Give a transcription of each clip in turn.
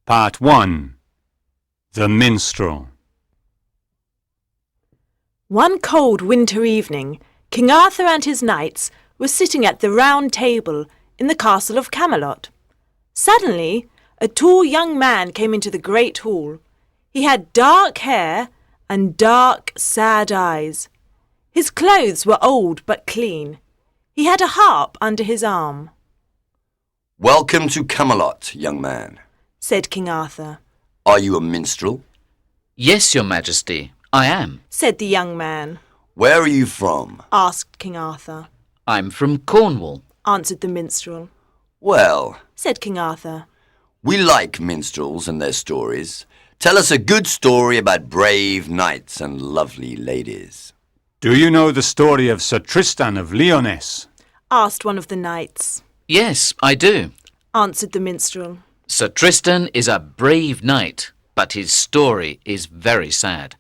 Part 1. The Minstrel. One cold winter evening, King Arthur and his knights were sitting at the round table in the castle of Camelot. Suddenly, a tall young man came into the great hall. He had dark hair and dark, sad eyes. His clothes were old but clean. He had a harp under his arm. "Welcome to Camelot, young man," said King Arthur. "Are you a minstrel?" "Yes, your majesty, I am." Said the young man. "Where are you from?" Asked King Arthur. "I'm from Cornwall." Answered the minstrel. "Well, Said King Arthur. we like minstrels and their stories. Tell us a good story about brave knights and lovely ladies." Do you know the story of Sir Tristan of Lyonesse? Asked one of the knights. "Yes, I do. Answered the minstrel. Sir Tristan is a brave knight, but his story is very sad."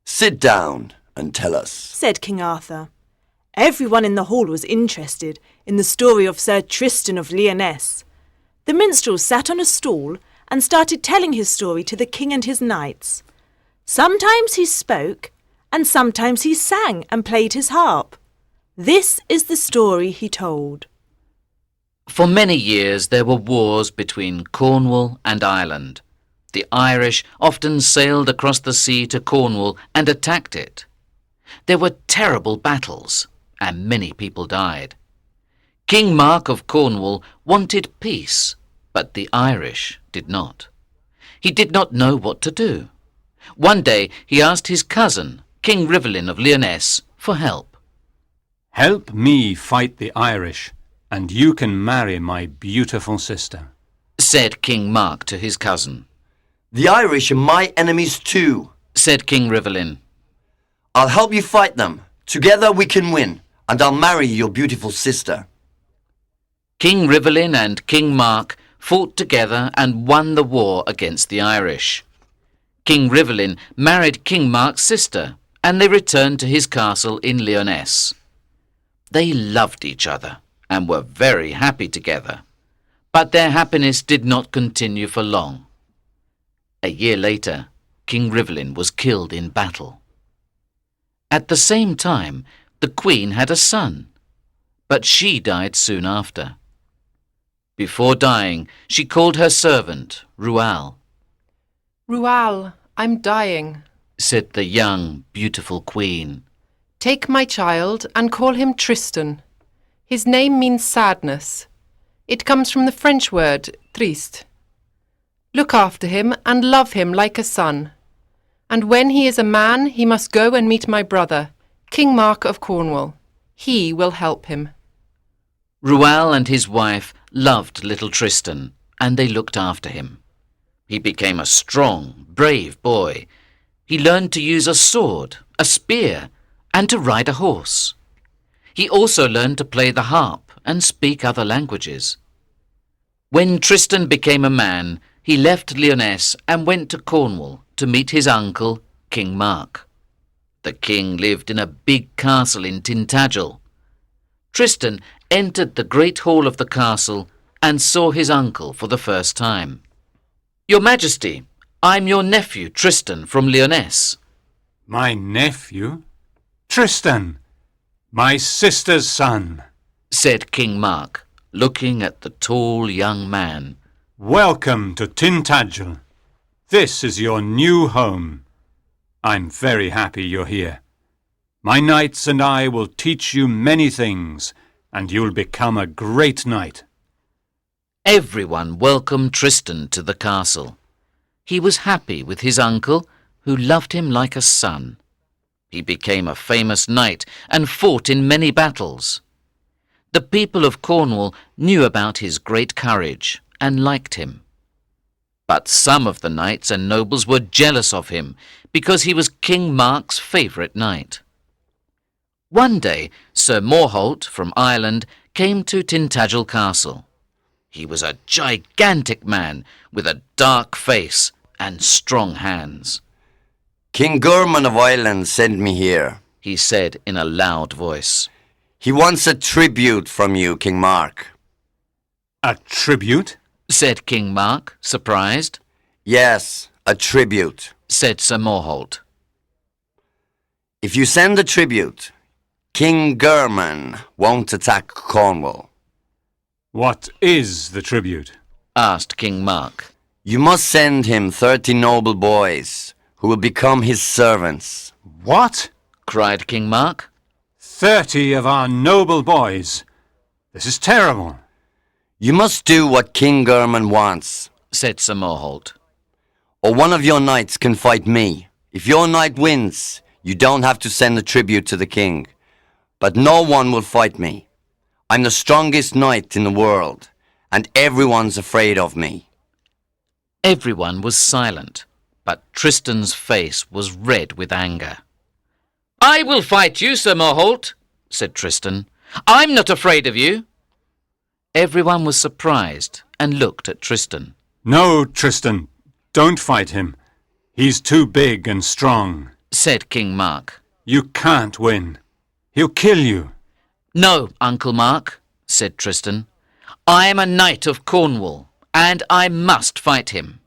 "Sit down and tell us." Said King Arthur. Everyone in the hall was interested in the story of Sir Tristan of Lyonesse. The minstrel sat on a stool and started telling his story to the king and his knights. Sometimes he spoke, and sometimes he sang and played his harp. This is the story he told. For many years there were wars between Cornwall and Ireland. The Irish often sailed across the sea to Cornwall and attacked it. There were terrible battles, and many people died. King Mark of Cornwall wanted peace, but the Irish did not. He did not know what to do. One day he asked his cousin, King Rivellin of Lyonesse, for help. Help me fight the Irish, and you can marry my beautiful sister. Said King Mark to his cousin. "The Irish are my enemies too. Said King Rivellin. I'll help you fight them. Together we can win, and I'll marry your beautiful sister." King Rivellin and King Mark fought together and won the war against the Irish. King Rivellin married King Mark's sister, and they returned to his castle in Lyonesse. They loved each other and were very happy together, but their happiness did not continue for long. A year later, King Rivellin was killed in battle. At the same time, the Queen had a son, but she died soon after. Before dying, she called her servant, Rual. "Rual, I'm dying. Said the young, beautiful Queen. Take my child and call him Tristan. His name means sadness. It comes from the French word triste. Look after him and love him like a son. And when he is a man, he must go and meet my brother, King Mark of Cornwall. He will help him." Rual and his wife loved little Tristan, and they looked after him. He became a strong, brave boy. He learned to use a sword, a spear, and to ride a horse. He also learned to play the harp and speak other languages. When Tristan became a man, he left Lyonesse and went to Cornwall to meet his uncle, King Mark. The king lived in a big castle in Tintagel. Tristan entered the great hall of the castle and saw his uncle for the first time. "Your Majesty, I'm your nephew Tristan from Lyonesse." My nephew? Tristan, my sister's son. Said King Mark, looking at the tall young man. Welcome to Tintagel. This is your new home. I'm very happy you're here. My knights and I will teach you many things, and you'll become a great knight. Everyone welcomed Tristan to the castle. He was happy with his uncle, who loved him like a son. He became a famous knight and fought in many battles. The people of Cornwall knew about his great courage and liked him. But some of the knights and nobles were jealous of him because he was King Mark's favourite knight. One day, Sir Morholt from Ireland came to Tintagel Castle. He was a gigantic man with a dark face and strong hands. "King Gorman of Ireland sent me here," he said in a loud voice. "He wants a tribute from you, King Mark." A tribute? Said King Mark, surprised. Yes, a tribute. said Sir Morholt. If you send a tribute, King German won't attack Cornwall. What is the tribute? Asked King Mark. You must send him 30 noble boys who will become his servants. What? Cried King Mark. 30 of our noble boys. This is terrible. You must do what King German wants, Said Sir Morholt. or one of your knights can fight me. If your knight wins, you don't have to send a tribute to the king. But no one will fight me. I'm the strongest knight in the world, and everyone's afraid of me. Everyone was silent, but Tristan's face was red with anger. I will fight you, Sir Morholt, said Tristan. I'm not afraid of you. Everyone was surprised and looked at Tristan. No, Tristan, don't fight him. He's too big and strong. Said King Mark. You can't win. He'll kill you. No, Uncle Mark, said Tristan. I am a knight of Cornwall, and I must fight him.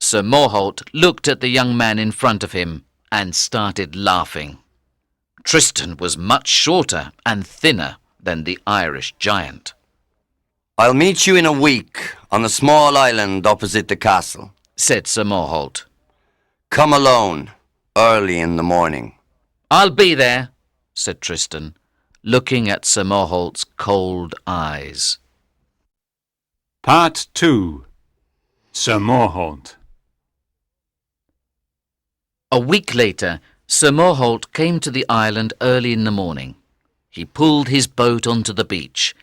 Sir Morholt looked at the young man in front of him and started laughing. Tristan was much shorter and thinner than the Irish giant. I'll meet you in a week on a small island opposite the castle, Said Sir Morholt. Come alone, early in the morning. I'll be there, said Tristan, looking at Sir Morholt's cold eyes. Part 2. Sir Morholt. A week later, Sir Morholt came to the island early in the morning. He pulled his boat onto the beach.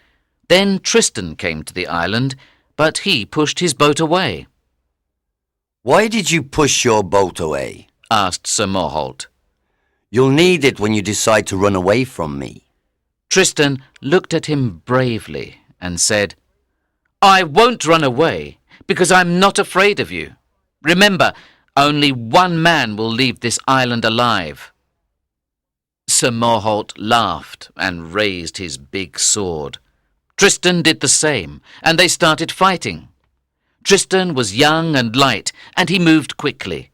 Then Tristan came to the island, but he pushed his boat away. Why did you push your boat away? Asked Sir Morholt. You'll need it when you decide to run away from me. Tristan looked at him bravely and said, I won't run away because I'm not afraid of you. Remember, only one man will leave this island alive. Sir Morholt laughed and raised his big sword. Tristan did the same, and they started fighting. Tristan was young and light, and he moved quickly.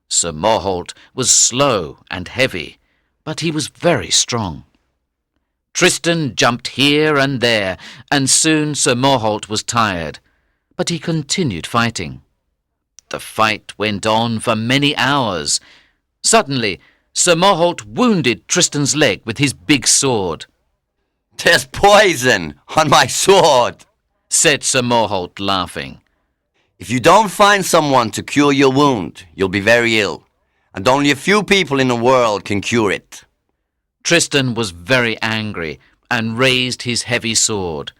Sir Morholt was slow and heavy, but he was very strong. Tristan jumped here and there, and soon Sir Morholt was tired, but he continued fighting. The fight went on for many hours. Suddenly, Sir Morholt wounded Tristan's leg with his big sword. There's poison on my sword, Said Sir Morholt, laughing. If you don't find someone to cure your wound, you'll be very ill, and only a few people in the world can cure it. Tristan was very angry and raised his heavy sword.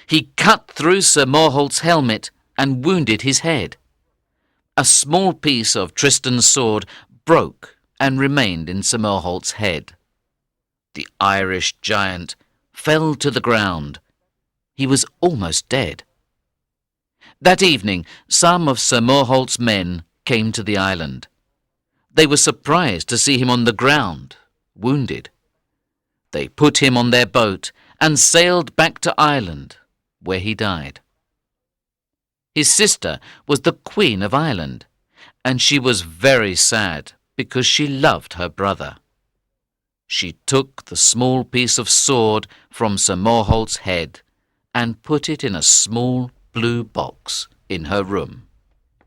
He cut through Sir Morholt's helmet and wounded his head. A small piece of Tristan's sword broke and remained in Sir Morholt's head. The Irish giant fell to the ground. He was almost dead. That evening, some of Sir Morholt's men came to the island. They were surprised to see him on the ground, wounded. They put him on their boat and sailed back to Ireland, where he died. His sister was the Queen of Ireland, and she was very sad because she loved her brother. She took the small piece of sword from Sir Morholt's head and put it in a small blue box in her room.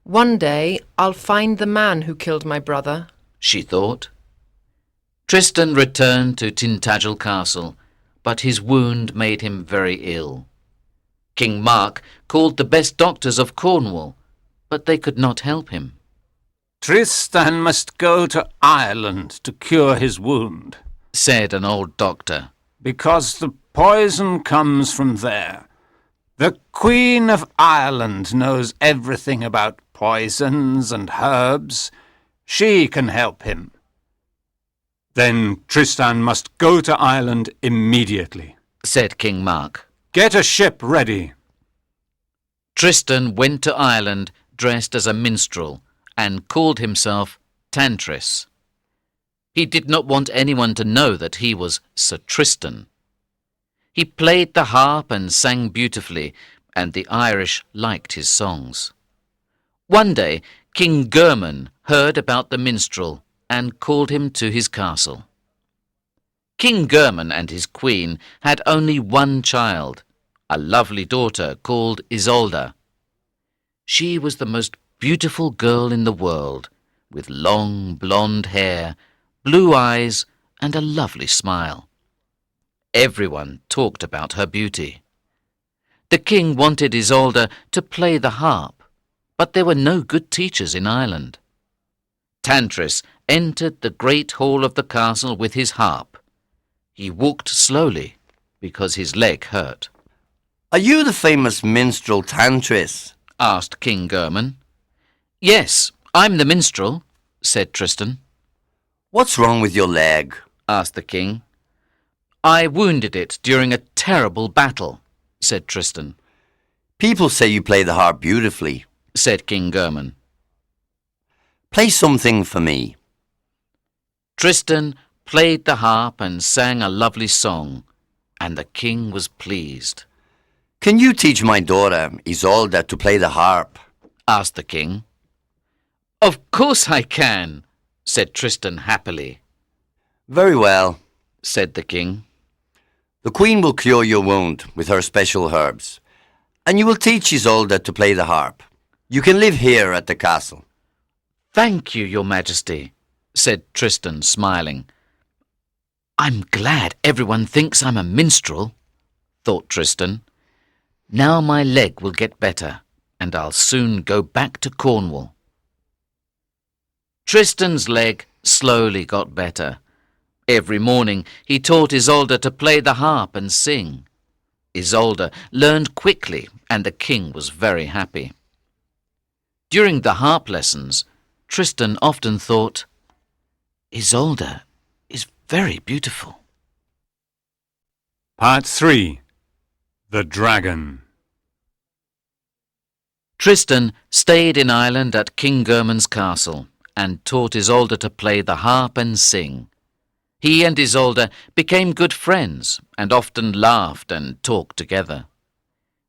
One day I'll find the man who killed my brother, She thought. Tristan returned to Tintagel Castle, but his wound made him very ill. King Mark called the best doctors of Cornwall, but they could not help him. Tristan must go to Ireland to cure his wound, Said an old doctor. because the poison comes from there. The Queen of Ireland knows everything about poisons and herbs. She can help him. Then Tristan must go to Ireland immediately. Said King Mark. Get a ship ready. Tristan went to Ireland dressed as a minstrel and called himself Tantris. He did not want anyone to know that he was Sir Tristan. He played the harp and sang beautifully, and the Irish liked his songs. One day, King German heard about the minstrel and called him to his castle. King German and his queen had only one child, a lovely daughter called Isolde. She was the most beautiful girl in the world, with long blonde hair, blue eyes, and a lovely smile. Everyone talked about her beauty. The king wanted Isolde to play the harp, but there were no good teachers in Ireland. Tantris entered the great hall of the castle with his harp. He walked slowly because his leg hurt. Are you the famous minstrel Tantris? Asked King German. Yes, I'm the minstrel, said Tristan. What's wrong with your leg? Asked the king. I wounded it during a terrible battle, said Tristan. People say you play the harp beautifully, said King German. Play something for me. Tristan played the harp and sang a lovely song, and the king was pleased. Can you teach my daughter, Isolde, to play the harp? Asked the king. Of course I can, said Tristan happily. Very well, said the king. The queen will cure your wound with her special herbs, and you will teach Isolde to play the harp. You can live here at the castle. Thank you, your majesty, said Tristan, smiling. I'm glad everyone thinks I'm a minstrel, thought Tristan. Now my leg will get better, and I'll soon go back to Cornwall. Tristan's leg slowly got better. Every morning he taught Isolde to play the harp and sing. Isolde learned quickly, and the king was very happy. During the harp lessons, Tristan often thought, Isolde is very beautiful. Part 3. The Dragon. Tristan stayed in Ireland at King German's castle and taught Isolde to play the harp and sing. He and Isolde became good friends and often laughed and talked together.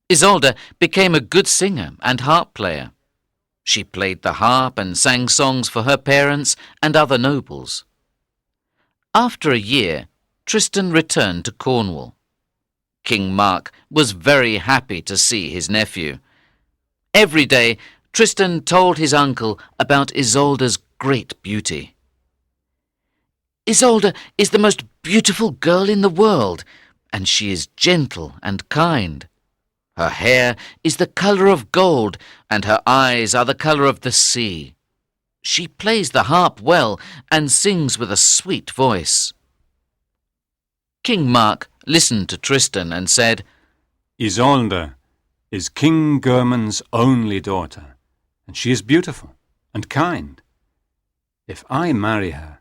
Isolde became a good singer and harp player. She played the harp and sang songs for her parents and other nobles. After a year, Tristan returned to Cornwall. King Mark was very happy to see his nephew. Every day, Tristan told his uncle about Isolde's great beauty. Isolde is the most beautiful girl in the world, and she is gentle and kind. Her hair is the colour of gold, and her eyes are the colour of the sea. She plays the harp well and sings with a sweet voice. King Mark listened to Tristan and said, Isolde is King German's only daughter, and she is beautiful and kind. If I marry her,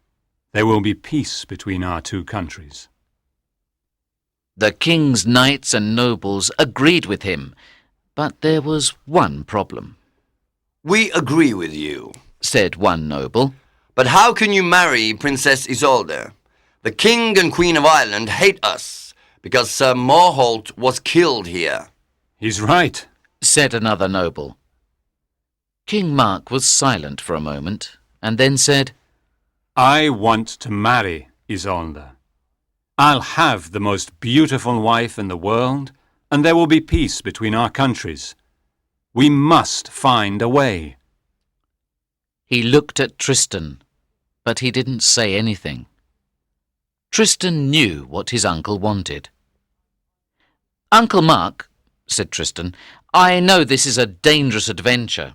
there will be peace between our two countries. The king's knights and nobles agreed with him, but there was one problem. We agree with you, said one noble. but how can you marry Princess Isolde? The King and Queen of Ireland hate us because Sir Morholt was killed here. He's right, said another noble. King Mark was silent for a moment and then said, I want to marry Isolde. I'll have the most beautiful wife in the world, and there will be peace between our countries. We must find a way. He looked at Tristan, but he didn't say anything. Tristan knew what his uncle wanted. Uncle Mark, said Tristan, I know this is a dangerous adventure.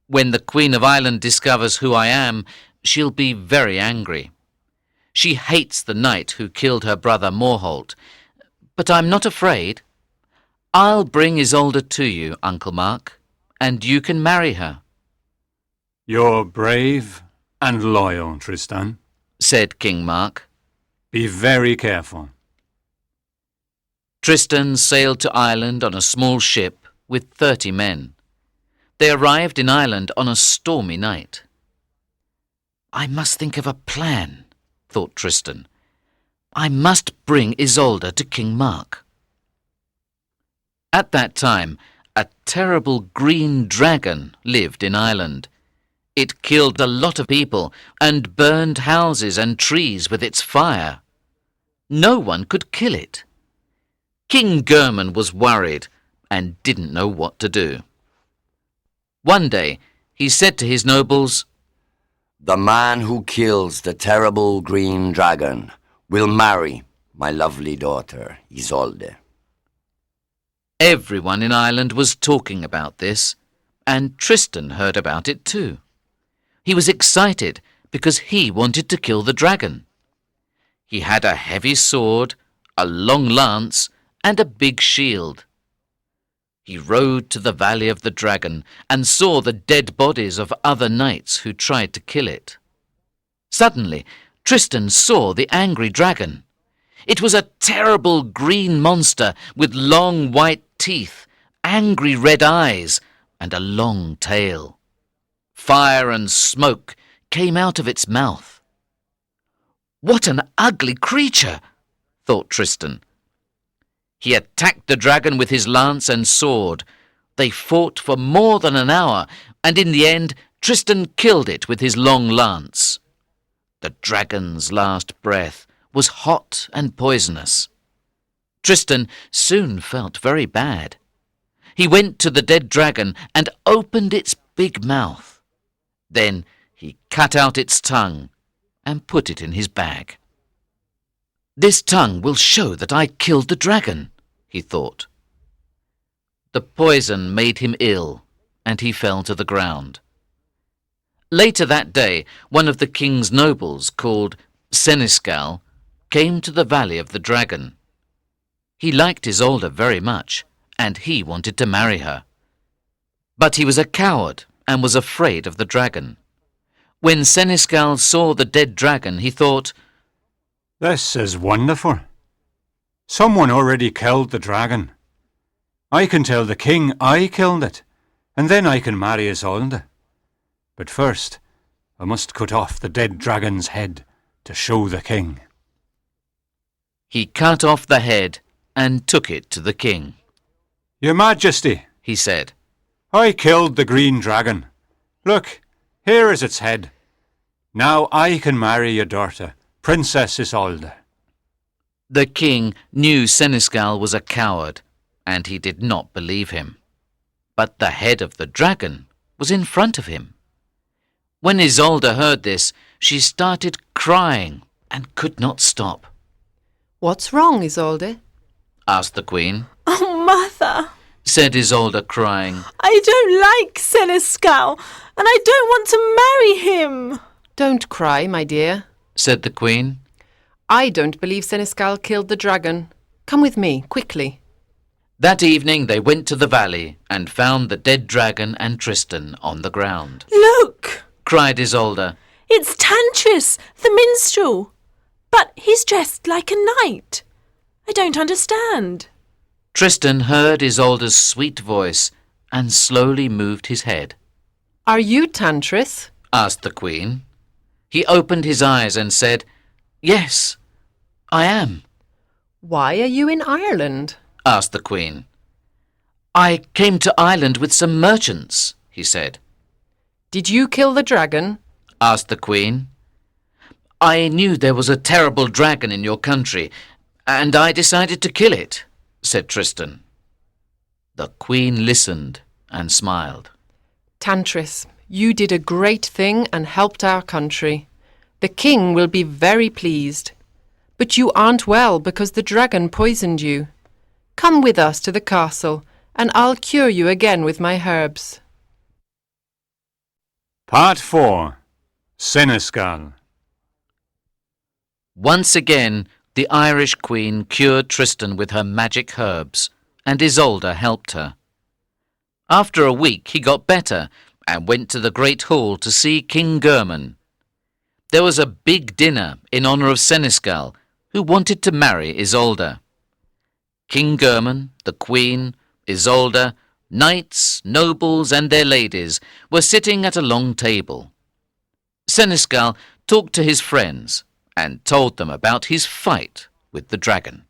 When the Queen of Ireland discovers who I am, she'll be very angry. She hates the knight who killed her brother Morholt, but I'm not afraid. I'll bring Isolde to you, Uncle Mark, and you can marry her. You're brave and loyal, Tristan, said King Mark. Be very careful. Tristan sailed to Ireland on a small ship with 30 men. They arrived in Ireland on a stormy night. I must think of a plan, thought Tristan. I must bring Isolde to King Mark. At that time, A terrible green dragon lived in Ireland. It killed a lot of people and burned houses and trees with its fire. No one could kill it. King German was worried and didn't know what to do. One day he said to his nobles, The man who kills the terrible green dragon will marry my lovely daughter, Isolde. Everyone in Ireland was talking about this, and Tristan heard about it too. He was excited because he wanted to kill the dragon. He had a heavy sword, a long lance, and a big shield. He rode to the valley of the dragon and saw the dead bodies of other knights who tried to kill it. Suddenly, Tristan saw the angry dragon. It was a terrible green monster with long white teeth, angry red eyes, and a long tail. Fire and smoke came out of its mouth. What an ugly creature, thought Tristan. He attacked the dragon with his lance and sword. They fought for more than an hour, and in the end Tristan killed it with his long lance. The dragon's last breath was hot and poisonous. Tristan soon felt very bad. He went to the dead dragon and opened its big mouth. Then he cut out its tongue and put it in his bag. This tongue will show that I killed the dragon, he thought. The poison made him ill, and he fell to the ground. Later that day, one of the king's nobles, called Seneschal, came to the valley of the dragon. He liked Isolde very much, and he wanted to marry her. But he was a coward and was afraid of the dragon. When Seneschal saw the dead dragon, he thought, This is wonderful. Someone already killed the dragon. I can tell the king I killed it, and then I can marry Isolde. But first, I must cut off the dead dragon's head to show the king. He cut off the head and took it to the king. Your Majesty, He said, I killed the green dragon. Look, here is its head. Now I can marry your daughter, Princess Isolde. The king knew Seneschal was a coward, and he did not believe him. But the head of the dragon was in front of him. When Isolde heard this, she started crying and could not stop. What's wrong, Isolde? Asked the queen. Oh, Mother, Said Isolde, crying. I don't like Seneschal, and I don't want to marry him. Don't cry, my dear. Said the queen. I don't believe Seneschal killed the dragon. Come with me, quickly. That evening they went to the valley and found the dead dragon and Tristan on the ground. Look, Cried Isolde. it's Tantris, the minstrel. But he's dressed like a knight. I don't understand. Tristan heard Isolde's sweet voice and slowly moved his head. Are you Tantris? Asked the queen. He opened his eyes and said, Yes, I am. Why are you in Ireland? Asked the queen. I came to Ireland with some merchants, he said. Did you kill the dragon? Asked the queen. I knew there was a terrible dragon in your country, and I decided to kill it, said Tristan. The queen listened and smiled. Tantris, you did a great thing and helped our country. The king will be very pleased. But you aren't well because the dragon poisoned you. Come with us to the castle, and I'll cure you again with my herbs. Part 4. Seneschal. Once again, the Irish queen cured Tristan with her magic herbs, and Isolde helped her. After a week he got better and went to the great hall to see King German. There was a big dinner in honour of Seneschal, who wanted to marry Isolde. King German, the queen, Isolde, knights, nobles and their ladies were sitting at a long table. Seneschal talked to his friends and told them about his fight with the dragon.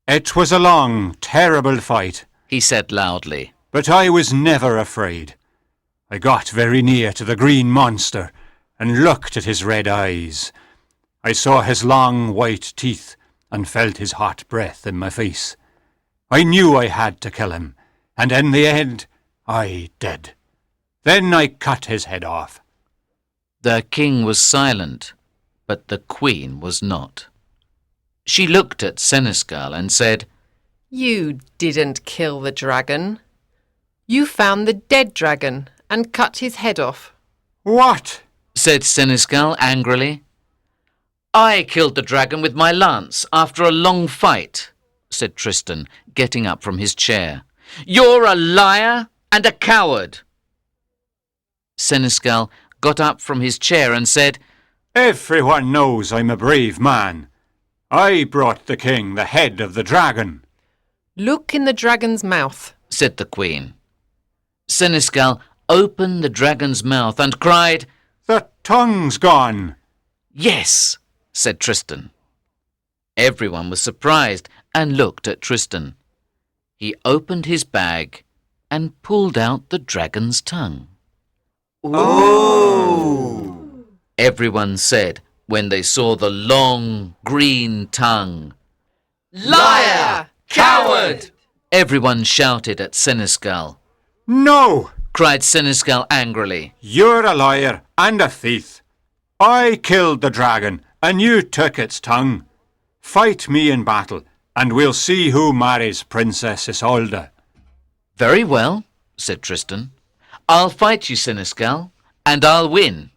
It was a long, terrible fight. He said loudly. but I was never afraid. I got very near to the green monster and looked at his red eyes. I saw his long white teeth and felt his hot breath in my face. I knew I had to kill him, and in the end, I did. Then I cut his head off. The king was silent, but the queen was not. She looked at Seneschal and said, You didn't kill the dragon. You found the dead dragon and cut his head off. What? said Seneschal angrily. I killed the dragon with my lance after a long fight, said Tristan, getting up from his chair. You're a liar and a coward. Seneschal got up from his chair and said, Everyone knows I'm a brave man. I brought the king the head of the dragon. Look in the dragon's mouth, said the queen. Seneschal opened the dragon's mouth and cried, The tongue's gone. Yes, said Tristan. Everyone was surprised and looked at Tristan. He opened his bag and pulled out the dragon's tongue. Oh! Everyone said when they saw the long green tongue. Liar! Coward! Everyone shouted at Seneschal. No! Cried Seneschal angrily. You're a liar and a thief. I killed the dragon and you took its tongue. Fight me in battle and we'll see who marries Princess Isolde. Very well, said Tristan. I'll fight you, Seneschal, and I'll win.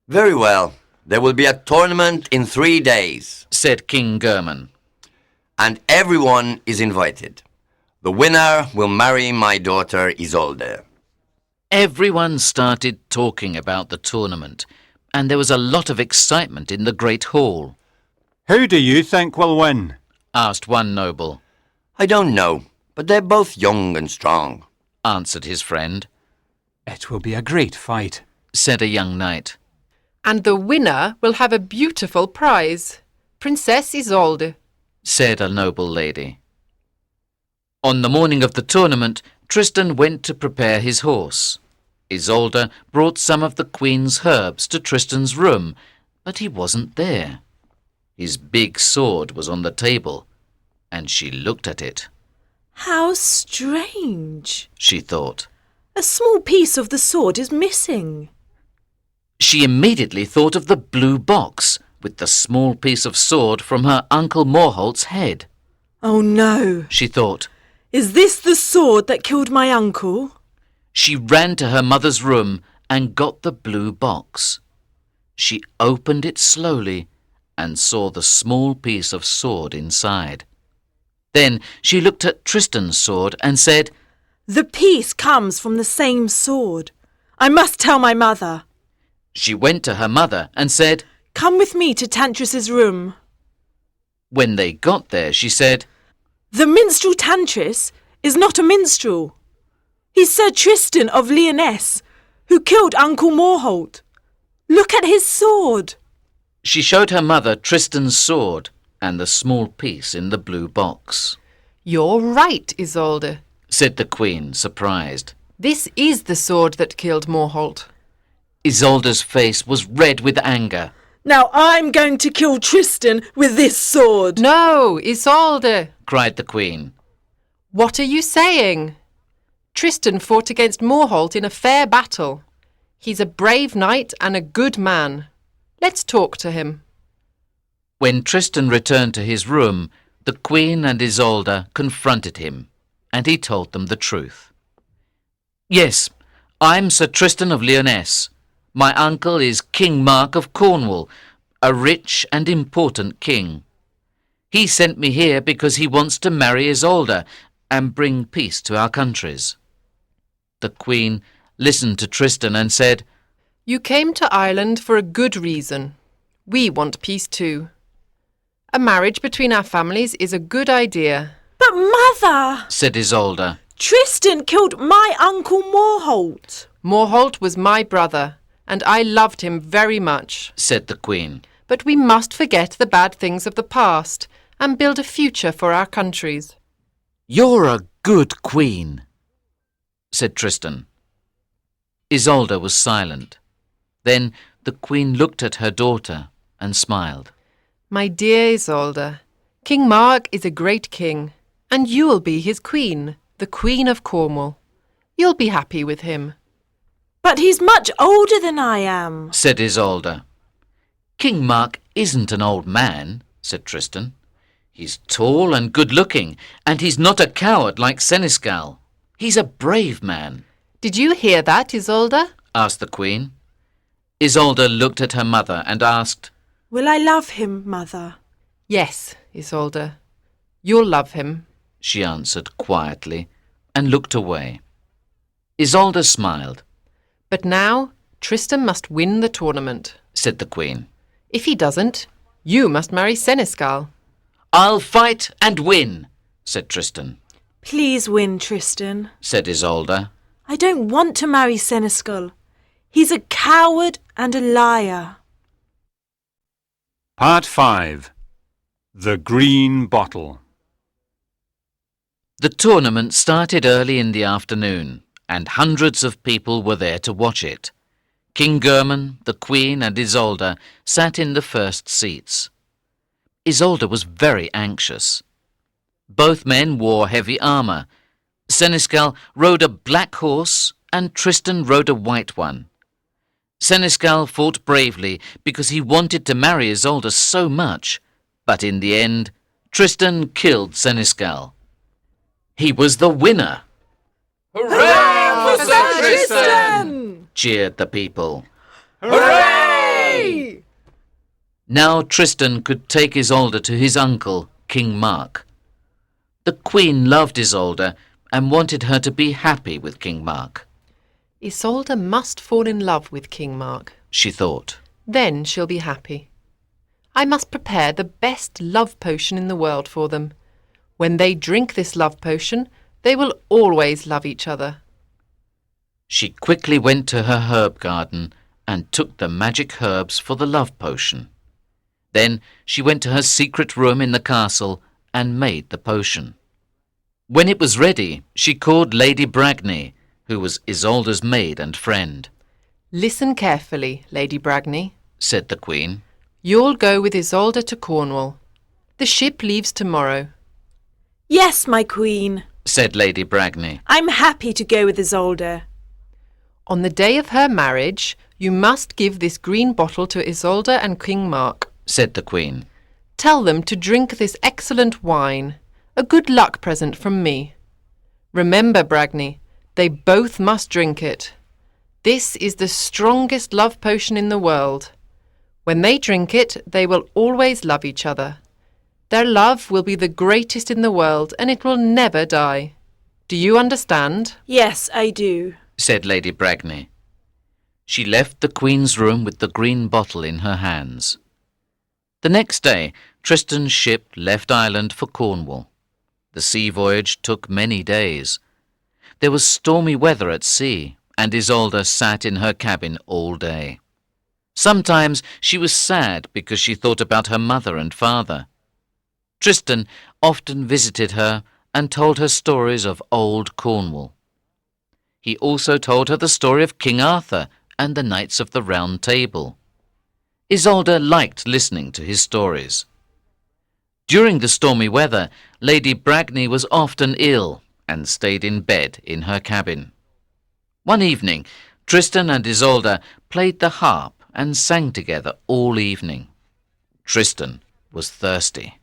Very well. There will be a tournament in 3 days, said King German. and everyone is invited. The winner will marry my daughter Isolde. Everyone started talking about the tournament, and there was a lot of excitement in the great hall. Who do you think will win? Asked one noble, I don't know, but they're both young and strong. answered his friend, It will be a great fight. said a young knight. And the winner will have a beautiful prize. Princess Isolde. Said a noble lady. On the morning of the tournament, Tristan went to prepare his horse. Isolde brought some of the queen's herbs to Tristan's room, but he wasn't there. His big sword was on the table, and she looked at it. How strange, She thought. a small piece of the sword is missing. She immediately thought of the blue box with the small piece of sword from her Uncle Morholt's head. Oh no, She thought. is this the sword that killed my uncle? She ran to her mother's room and got the blue box. She opened it slowly and saw the small piece of sword inside. Then she looked at Tristan's sword and said, The piece comes from the same sword. I must tell my mother. She went to her mother and said, Come with me to Tantris's room. When they got there, she said, The minstrel Tantris is not a minstrel. He's Sir Tristan of Lyonesse, who killed Uncle Morholt. Look at his sword. She showed her mother Tristan's sword and the small piece in the blue box. You're right, Isolde. Said the queen, surprised. This is the sword that killed Morholt. Isolde's face was red with anger. Now I'm going to kill Tristan with this sword. No, Isolde. Cried the queen. What are you saying? Tristan fought against Morholt in a fair battle. He's a brave knight and a good man. Let's talk to him. When Tristan returned to his room, the queen and Isolde confronted him, and he told them the truth. Yes, I'm Sir Tristan of Lyonesse. My uncle is King Mark of Cornwall, a rich and important king. He sent me here because he wants to marry Isolde and bring peace to our countries. The queen listened to Tristan and said, You came to Ireland for a good reason. We want peace too. A marriage between our families is a good idea. But mother, said Isolde. Tristan killed my Uncle Morholt. Morholt was my brother, and I loved him very much. Said the queen. But we must forget the bad things of the past and build a future for our countries. You're a good queen, said Tristan. Isolde was silent. Then the queen looked at her daughter and smiled. My dear Isolde, King Mark is a great king, and you will be his queen, the Queen of Cornwall. You'll be happy with him. But he's much older than I am, Said Isolde. King Mark isn't an old man, said Tristan. He's tall and good-looking, and he's not a coward like Seneschal. He's a brave man. Did you hear that, Isolde? Asked the queen. Isolde looked at her mother and asked, Will I love him, mother? Yes, Isolde. You'll love him. She answered quietly and looked away. Isolde smiled. But now Tristan must win the tournament, said the queen. If he doesn't, you must marry Seneschal. I'll fight and win, said Tristan. Please win, Tristan. Said Isolde. I don't want to marry Seneschal. He's a coward and a liar. Part 5. The Green Bottle. The tournament started early in the afternoon, and hundreds of people were there to watch it. King German, the Queen and Isolde sat in the first seats. Isolde was very anxious. Both men wore heavy armour. Seneschal rode a black horse and Tristan rode a white one. Seneschal fought bravely because he wanted to marry Isolde so much, but in the end, Tristan killed Seneschal. He was the winner. Hooray for Sir Tristan! Cheered the people. Hooray! Now Tristan could take Isolde to his uncle, King Mark. The queen loved Isolde and wanted her to be happy with King Mark. Isolde must fall in love with King Mark. She thought. Then she'll be happy. I must prepare the best love potion in the world for them. When they drink this love potion, they will always love each other. She quickly went to her herb garden and took the magic herbs for the love potion. Then she went to her secret room in the castle and made the potion. When it was ready, she called Lady Bragney, who was Isolde's maid and friend. Listen carefully, Lady Bragney, said the queen. You'll go with Isolde to Cornwall. The ship leaves tomorrow. Yes, my queen, said Lady Bragney. I'm happy to go with Isolde. On the day of her marriage, you must give this green bottle to Isolde and King Mark, said the queen. Tell them to drink this excellent wine, a good luck present from me. Remember, Bragney, they both must drink it. This is the strongest love potion in the world. When they drink it, they will always love each other. Their love will be the greatest in the world, and it will never die. Do you understand? Yes, I do, said Lady Bragney. She left the queen's room with the green bottle in her hands. The next day, Tristan's ship left Ireland for Cornwall. The sea voyage took many days. There was stormy weather at sea, and Isolde sat in her cabin all day. Sometimes she was sad because she thought about her mother and father. Tristan often visited her and told her stories of old Cornwall. He also told her the story of King Arthur and the Knights of the Round Table. Isolde liked listening to his stories. During the stormy weather, Lady Bragney was often ill and stayed in bed in her cabin. One evening, Tristan and Isolde played the harp and sang together all evening. Tristan was thirsty.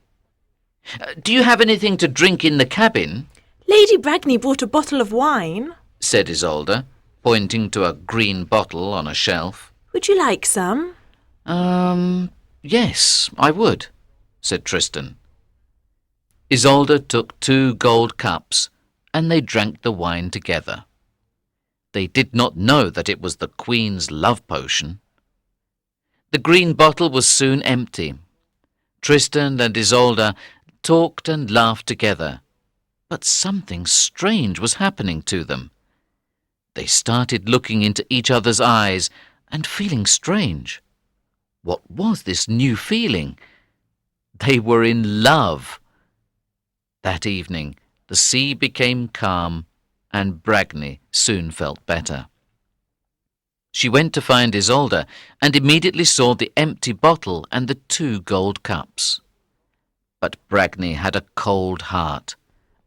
Do you have anything to drink in the cabin? Lady Bragney brought a bottle of wine, said Isolde, pointing to a green bottle on a shelf. Would you like some? Yes, I would, said Tristan. Isolde took 2 gold cups, and they drank the wine together. They did not know that it was the Queen's love potion. The green bottle was soon empty. Tristan and Isolde talked and laughed together, but something strange was happening to them. They started looking into each other's eyes and feeling strange. What was this new feeling? They were in love. That evening, the sea became calm and Bragny soon felt better. She went to find Isolde and immediately saw the empty bottle and the 2 gold cups. But Bragny had a cold heart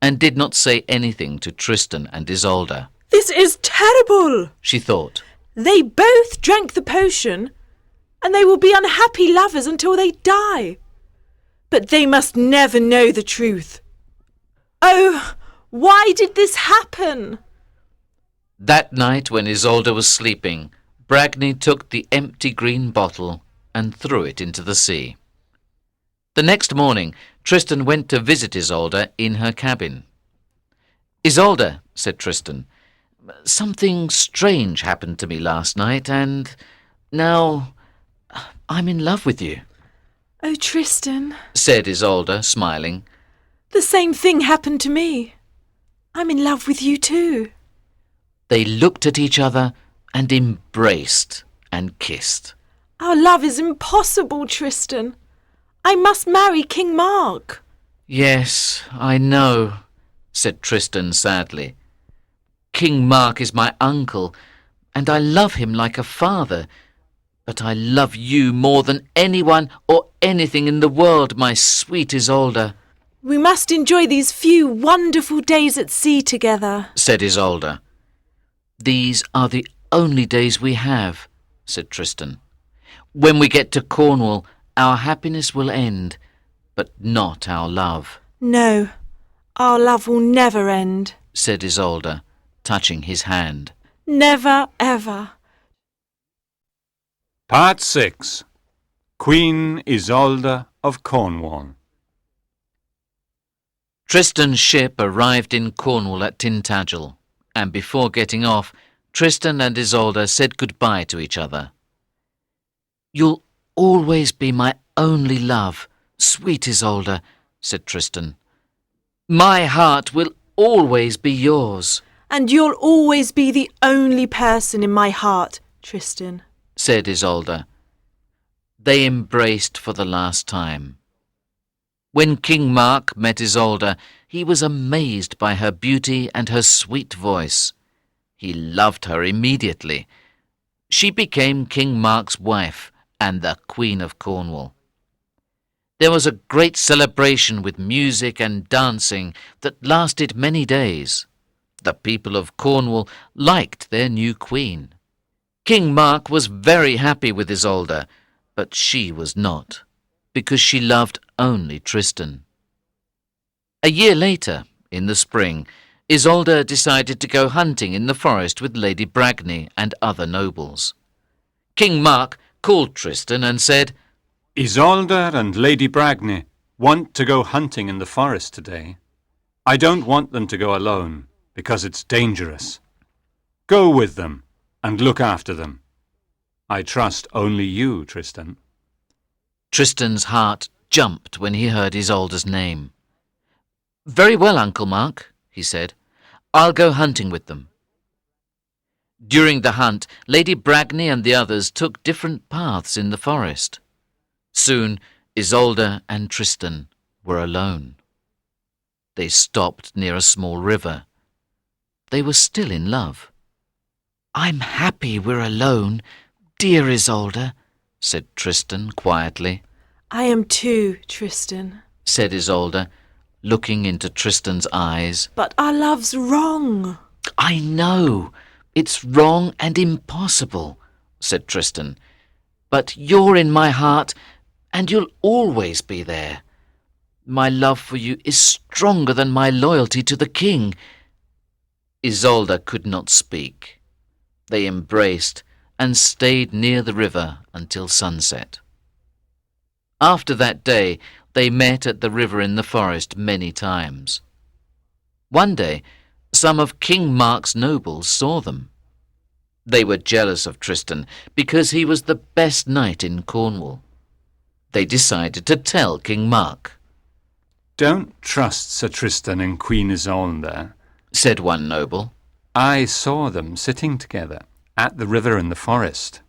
and did not say anything to Tristan and Isolde. This is terrible, She thought. They both drank the potion, and they will be unhappy lovers until they die. But they must never know the truth. Oh, why did this happen? That night when Isolde was sleeping, Bragny took the empty green bottle and threw it into the sea. The next morning, Tristan went to visit Isolde in her cabin. "Isolde," said Tristan, "something strange happened to me last night, and now I'm in love with you," Oh, Tristan, said Isolde, smiling. the same thing happened to me. I'm in love with you too. They looked at each other and embraced and kissed. Our love is impossible, Tristan. I must marry King Mark. "Yes, I know," said Tristan sadly. "King Mark is my uncle, and I love him like a father. But I love you more than anyone or anything in the world, my sweet Isolde," We must enjoy these few wonderful days at sea together. said Isolde. "These are the only days we have," said Tristan. "When we get to Cornwall, our happiness will end, but not our love," No, our love will never end. said Isolde, touching his hand. Never, ever. Part 6. Queen Isolde of Cornwall. Tristan's ship arrived in Cornwall at Tintagel, and before getting off, Tristan and Isolde said goodbye to each other. "You'll always be my only love, sweet Isolde," said Tristan. "My heart will always be yours," And you'll always be the only person in my heart, Tristan. said Isolde. They embraced for the last time. When King Mark met Isolde, he was amazed by her beauty and her sweet voice. He loved her immediately. She became King Mark's wife and the Queen of Cornwall. There was a great celebration with music and dancing that lasted many days. The people of Cornwall liked their new queen. King Mark was very happy with Isolde, but she was not, because she loved only Tristan. A year later, in the spring, Isolde decided to go hunting in the forest with Lady Bragny and other nobles. King Mark called Tristan and said, Isolde and Lady Bragny want to go hunting in the forest today. I don't want them to go alone, because it's dangerous. Go with them and look after them. I trust only you, Tristan. Tristan's heart jumped when he heard Isolde's name. "Very well, Uncle Mark," he said. "I'll go hunting with them." During the hunt, Lady Bragny and the others took different paths in the forest. Soon, Isolde and Tristan were alone. They stopped near a small river. They were still in love. "I'm happy we're alone, dear Isolde," said Tristan quietly. I am too, Tristan. Said Isolde, looking into Tristan's eyes. But our love's wrong. "I know. It's wrong and impossible," said Tristan. "But you're in my heart, and you'll always be there. My love for you is stronger than my loyalty to the king." Isolde could not speak. They embraced and stayed near the river until sunset. After that day, they met at the river in the forest many times. One day, some of King Mark's nobles saw them. They were jealous of Tristan because he was the best knight in Cornwall. They decided to tell King Mark. Don't trust Sir Tristan and Queen Isolde, said one noble. I saw them sitting together at the river in the forest.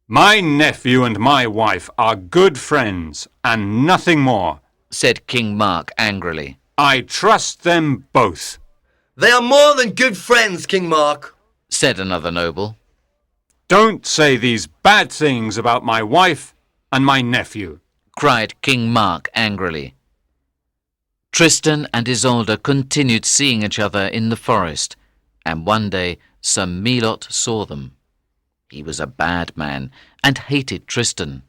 My nephew and my wife are good friends and nothing more, said King Mark angrily. I trust them both. They are more than good friends, King Mark, said another noble. Don't say these bad things about my wife and my nephew, cried King Mark angrily. Tristan and Isolde continued seeing each other in the forest, and one day Sir Melot saw them. He was a bad man and hated Tristan.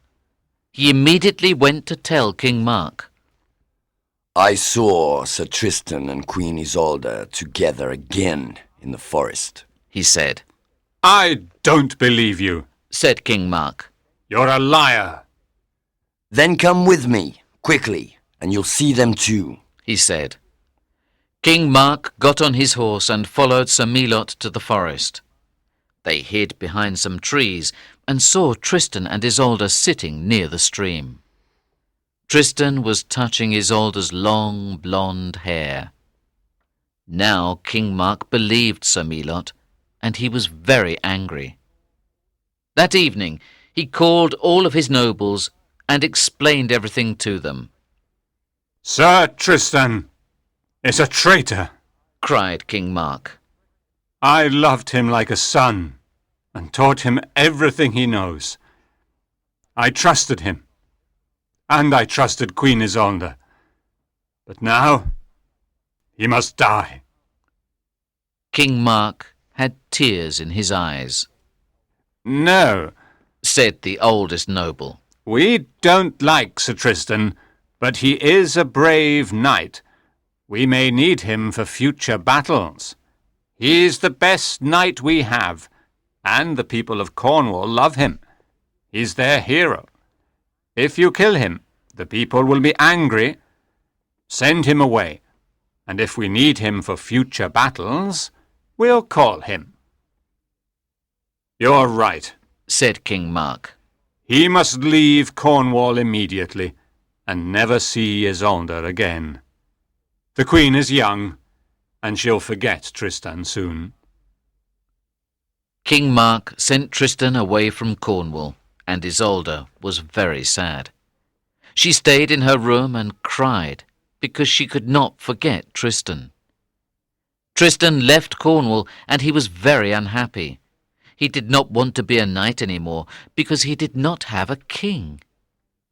He immediately went to tell King Mark. I saw Sir Tristan and Queen Isolde together again in the forest, he said. I don't believe you, said King Mark. You're a liar. Then come with me, quickly, and you'll see them too, he said. King Mark got on his horse and followed Sir Melot to the forest. They hid behind some trees and saw Tristan and Isolde sitting near the stream. Tristan was touching Isolde's long blonde hair. Now King Mark believed Sir Melot, and he was very angry. That evening he called all of his nobles and explained everything to them. Sir Tristan is a traitor, cried King Mark. I loved him like a son and taught him everything he knows. I trusted him, and I trusted Queen Isolde. But now he must die. King Mark had tears in his eyes. No, said the oldest noble. We don't like Sir Tristan, but he is a brave knight. We may need him for future battles. He's the best knight we have, and the people of Cornwall love him. He's their hero. If you kill him, the people will be angry. Send him away, and if we need him for future battles, we'll call him. You're right, said King Mark. He must leave Cornwall immediately and never see Isolde again. The Queen is young, and she'll forget Tristan soon. King Mark sent Tristan away from Cornwall, and Isolde was very sad. She stayed in her room and cried because she could not forget Tristan. Tristan left Cornwall, and he was very unhappy. He did not want to be a knight anymore because he did not have a king.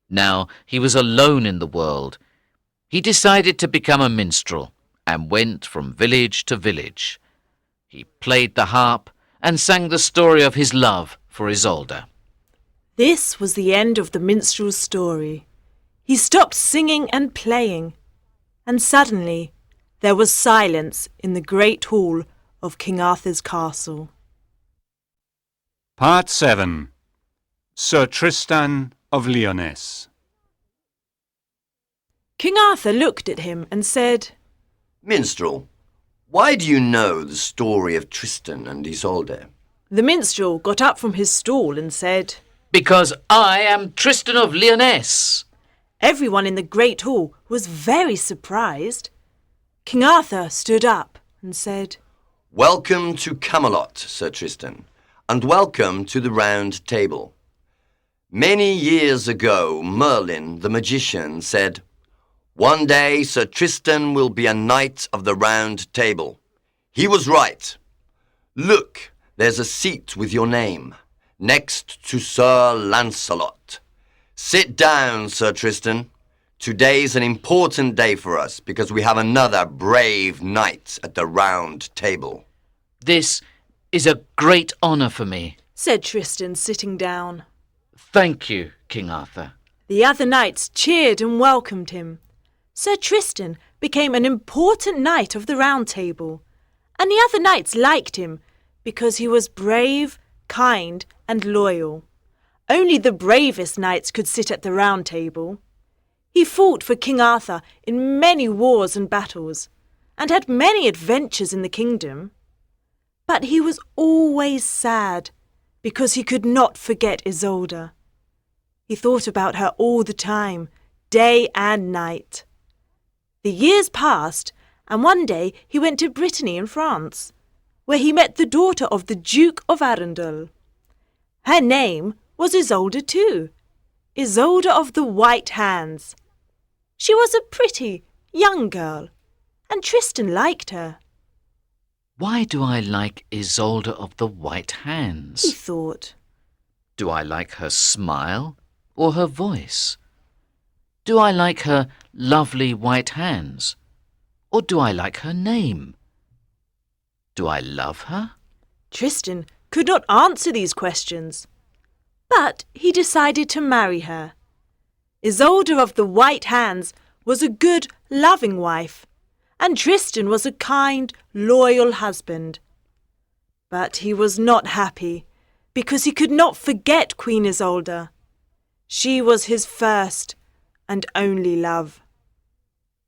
Now he was alone in the world. He decided to become a minstrel and went from village to village. He played the harp and sang the story of his love for Isolde. This was the end of the minstrel's story. He stopped singing and playing, and suddenly there was silence in the great hall of King Arthur's castle. Part 7. Sir Tristan of Lyonesse. King Arthur looked at him and said, Minstrel, why do you know the story of Tristan and Isolde? The minstrel got up from his stool and said, Because I am Tristan of Lyonesse. Everyone in the great hall was very surprised. King Arthur stood up and said, Welcome to Camelot, Sir Tristan, and welcome to the Round Table. Many years ago, Merlin, the magician, said, One day Sir Tristan will be a knight of the Round Table. He was right. Look, there's a seat with your name, next to Sir Lancelot. Sit down, Sir Tristan. Today's an important day for us because we have another brave knight at the Round Table. This is a great honour for me, said Tristan, sitting down. Thank you, King Arthur. The other knights cheered and welcomed him. Sir Tristan became an important knight of the Round Table, and the other knights liked him because he was brave, kind, and loyal. Only the bravest knights could sit at the Round Table. He fought for King Arthur in many wars and battles, and had many adventures in the kingdom. But he was always sad because he could not forget Isolde. He thought about her all the time, day and night. The years passed, and one day he went to Brittany in France, where he met the daughter of the Duke of Arundel. Her name was Isolde too, Isolde of the White Hands. She was a pretty, young girl, and Tristan liked her. Why do I like Isolde of the White he Hands? thought. Do I like her smile or her voice? Do I like her lovely white hands? Or do I like her name? Do I love her? Tristan could not answer these questions, but he decided to marry her. Isolde of the White Hands was a good, loving wife, and Tristan was a kind, loyal husband. But he was not happy, because he could not forget Queen Isolde. She was his first and only love.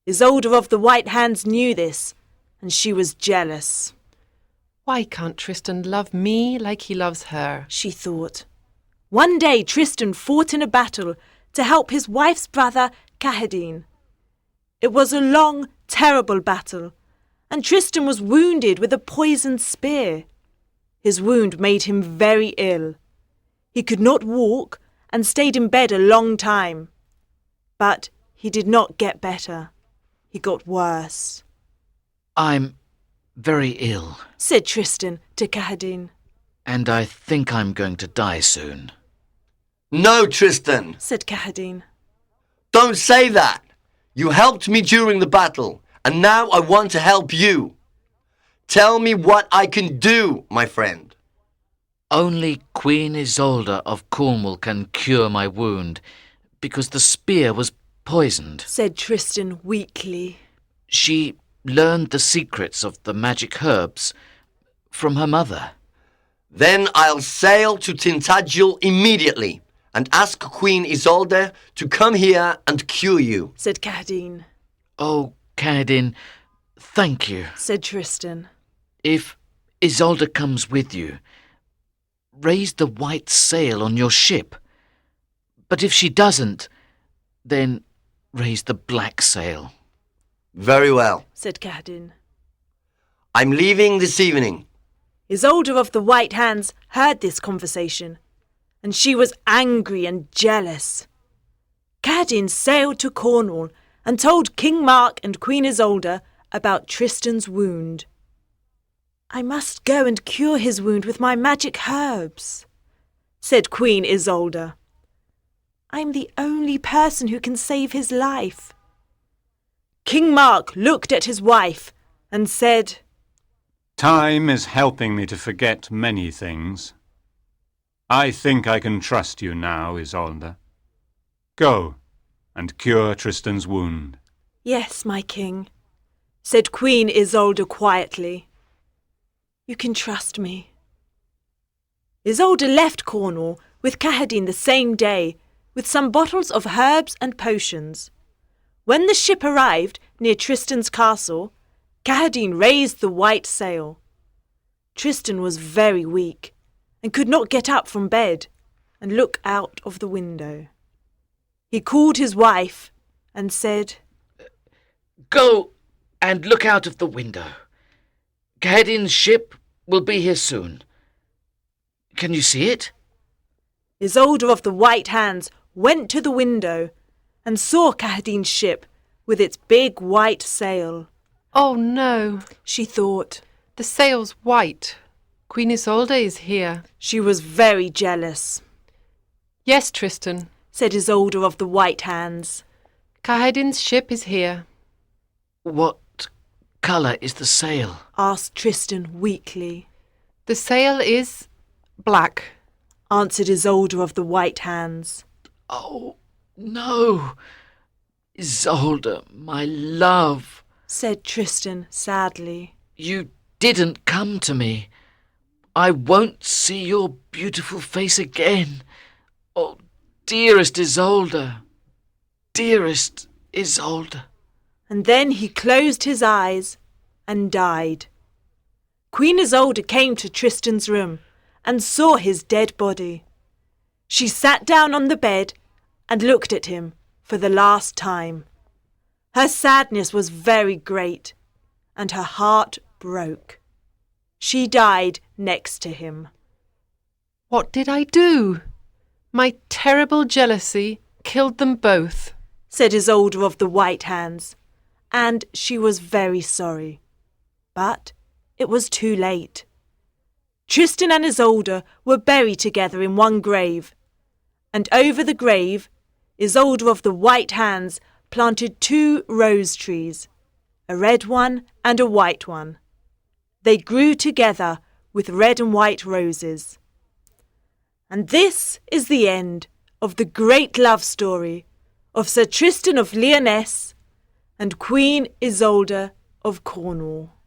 Isolde of the White Hands knew this, and she was jealous. Why can't Tristan love me like he loves her? She thought. One day Tristan fought in a battle to help his wife's brother Kahedin. It was a long, terrible battle, and Tristan was wounded with a poisoned spear. His wound made him very ill. He could not walk and stayed in bed a long time. But he did not get better. He got worse, I'm very ill, said Tristan to Kahedin. and I think I'm going to die soon. No, Tristan, Said Kahedin. don't say that. You helped me during the battle, and now I want to help you. Tell me what I can do, my friend. Only Queen Isolde of Cornwall can cure my wound, because the spear was poisoned. Said Tristan weakly. She learned the secrets of the magic herbs from her mother. Then I'll sail to Tintagel immediately and ask Queen Isolde to come here and cure you. Said Kahedin. Oh, Kahedin, thank you. Said Tristan. If Isolde comes with you, raise the white sail on your ship. But if she doesn't, then raise the black sail. Very well. Said Kahedin. I'm leaving this evening. Isolde of the White Hands heard this conversation, and she was angry and jealous. Kahedin sailed to Cornwall and told King Mark and Queen Isolde about Tristan's wound. I must go and cure his wound with my magic herbs, said Queen Isolde. I'm the only person who can save his life. King Mark looked at his wife and said, Time is helping me to forget many things. I think I can trust you now, Isolde. Go and cure Tristan's wound. Yes, my king, said Queen Isolde quietly. You can trust me. Isolde left Cornwall with Kahedin the same day with some bottles of herbs and potions. When the ship arrived near Tristan's castle, Kahedin raised the white sail. Tristan was very weak and could not get up from bed and look out of the window. He called his wife and said, Go and look out of the window. Kahedin's ship will be here soon. Can you see it? Isolde of the White Hands went to the window and saw Kahedin's ship with its big white sail. Oh no, She thought. the sail's white. Queen Isolde is here. She was very jealous, Yes, Tristan, said Isolde of the White Hands. Kahedin's ship is here. What colour is the sail? Asked Tristan weakly. The sail is black. Answered Isolde of the White Hands. Oh, no. Isolde, my love. Said Tristan sadly. You didn't come to me. I won't see your beautiful face again. Oh, dearest Isolde. Dearest Isolde. And then he closed his eyes and died. Queen Isolde came to Tristan's room and saw his dead body. She sat down on the bed and looked at him for the last time. Her sadness was very great, and her heart broke. She died next to him. What did I do? My terrible jealousy killed them both. Said Isolde of the White Hands, and she was very sorry. But it was too late. Tristan and Isolde were buried together in one grave, and over the grave, Isolde of the white hands planted 2 rose trees, a red one and a white one. They grew together with red and white roses. And this is the end of the great love story of Sir Tristan of Lyonesse and Queen Isolde of Cornwall.